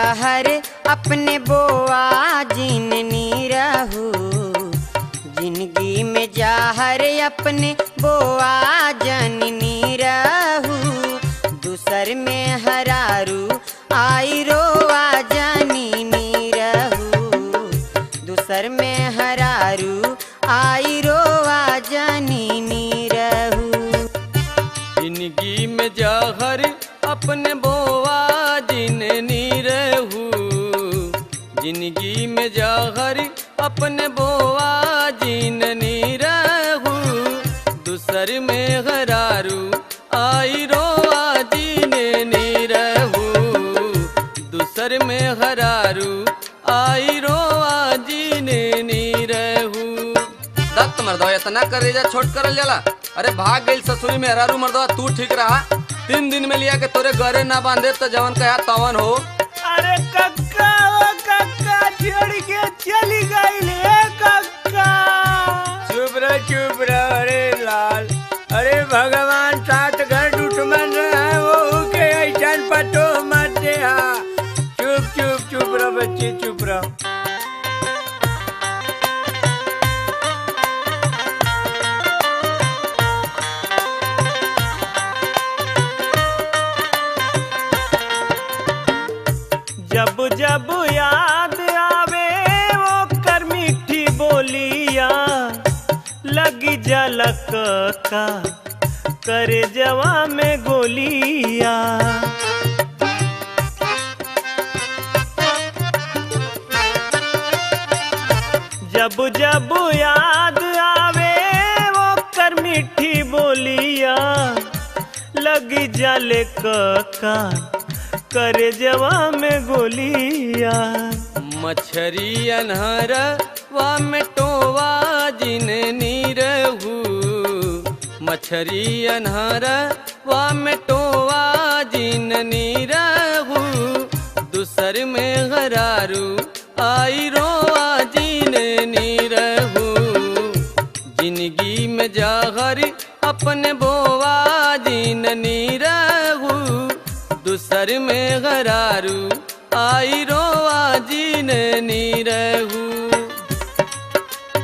जहर अपने बोआ जिननी रहू, जिंदगी में जहर अपने बोआ जननी रहू, दूसर में हरारू आई रोआ जननी रहू, दूसर में हरारू आई रोआ जननी रहू। जिंदगी में जहर अपने बोआ जिननी रहू, जिंदगी में जहर अपने बोआ जिननी रहू, दूसर में हरारू आई रोआ जिननी रहू, दूसर में हरारू आई रोआ जिननी रहू। दत्त मर्दवा इतना करेजा छोट करल जाला। अरे भाग गई ससुरी में हरारू मर्दवा, तू ठीक रहा। 3 दिन में लिया के तोरे घरे ना बांधे तो जवन कहा तवन हो। अरे कक्का ओ कक्का छोड़ के चली गई ले कक्का। चुप रह अरे लाल, अरे भगवान 7 घर दुश्मन रहे वो के ऐसन पतो मत दे। चुप रह बच्चे चुप रह। जब जब याद आवे वो कर मीठी बोलिया, लगी झलक का करे जवा में गोलिया। जब जब याद आवे वो कर मीठी बोलिया, लगी झलक का करे जवा में गोलिया। मछरी अनहरवा में टोवा जिननी रहू, मछरी अनहरवा में टोवा जिननी रहू, दूसर में हरारू आई रोआ जिननी रहू, जिंदगी में जहर अपने बोआ जिननी रहू, दूसर में हरारू आई रोआ जिननी रहू।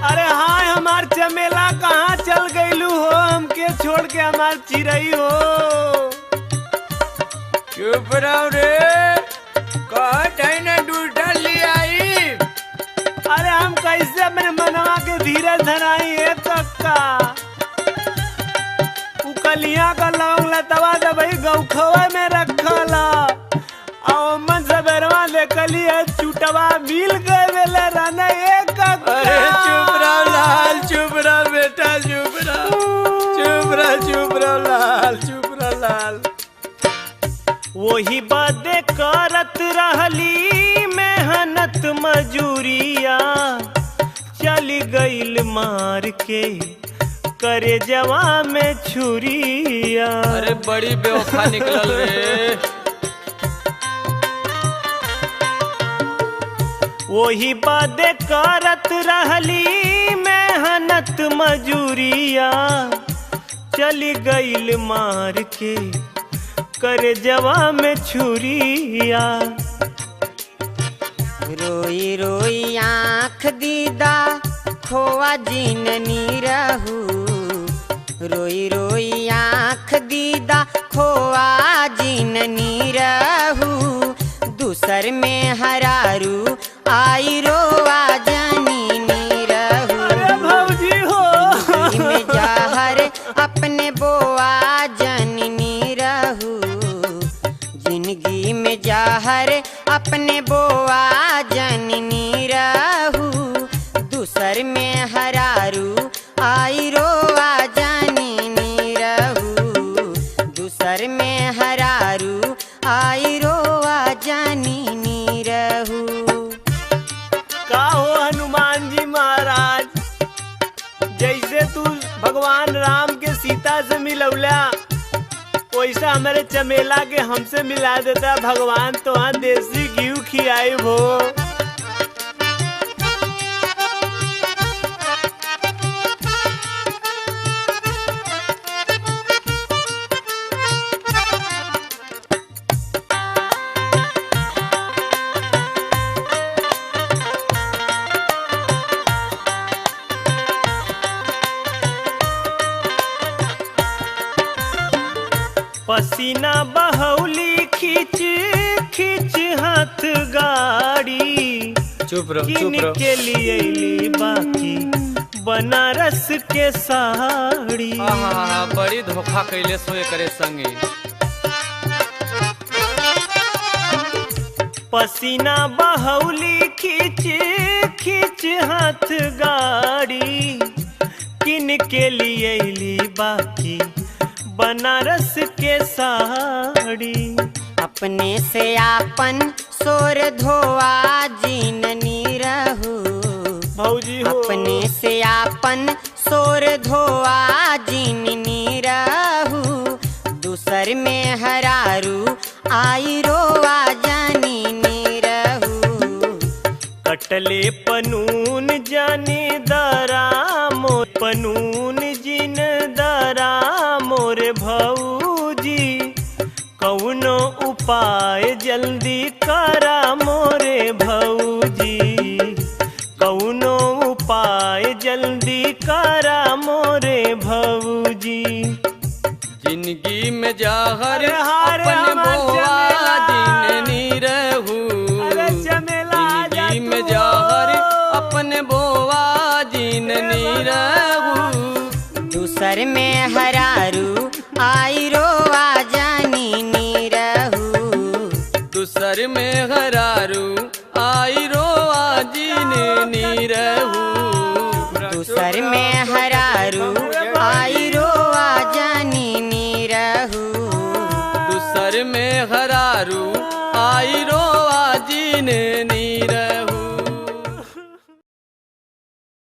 अरे हाय हमार चमेला कहाँ चल गईलू हो, हमके छोड़ के हमार चिरई हो। चुप रहो रे, कहत है ना दूसर ले आई। अरे हम कैसे अपने मनवा के धीरे धराई है कक्का। उकलिया का लौंग लतवा दे भाई गौखवा में रखला, और मन से बेरवा देखली है चुटवा मिल गए वेले रहना एक कक्का। अरे चुप रहो लाल, चुप रहो बेटा, चुप रहो लाल, चुप रहो लाल। वही बातें करत रहली मेहनत मजूरिया, चली गईल मार के करे जवा में छुरिया। अरे बड़ी बेवफा निकलल रे। वही बातें करत रहली मेहनत मजूरिया, चली गईल मार के करे जवा में छुरिया। रोई रोई आँख दीदा खोआ जिननी रहू, रोई रोई आँख दीदा खोआ जिननी रहू, दूसर में हरारू आई रोआ जननी रहू। अरे भौजी हो में जहर अपने बोआ जननी रहू, जिंदगी में जहर अपने बोआ जननी रहू, दूसर में हरारू आई रोआ जननी रहू, दूसर में हरारू आई रोआ जननी रहू। का हो हनुमान जी महाराज, जैसे तू भगवान राम के सीता से मिलौला, वैसा हमारे चमेला के हमसे मिला देता भगवान, तो वहाँ देसी घी खियाई हो। पसीना बहौली खींच खींच हाथ गाड़ी चुप रहो चुप किन रहो। के लिए ली बाकी बनारस के साड़ी। आहा, बड़ी धोखा कैले सोए करे संगे। पसीना बहौली खींच खींच हाथ गाड़ी किन के लिए ली बाकी बनारस के साड़ी। अपने से आपन सोर धोआ जीननी रहू, भौजी हो अपने से आपन सोर धोआ जीननी रहू। दूसर में हरारू आई रोआ जानी रहू। कटले पनून जाने दरा मोर पनून जिन दरा मोर भौजी कौनो उपाय जल्दी करा मोरे भौजी कौनो उपाय जल्दी करा मोरे भौजी। जिंदगी में जहर अरे हारे अपन हमार बोआ चमेला। जिननी रहू। अरे चमेला आजा जिंदगी में तू। जहर अपन बोआ जिननी रहू। दूसर में हरारू आई रोआ जानी रहू। दूसर में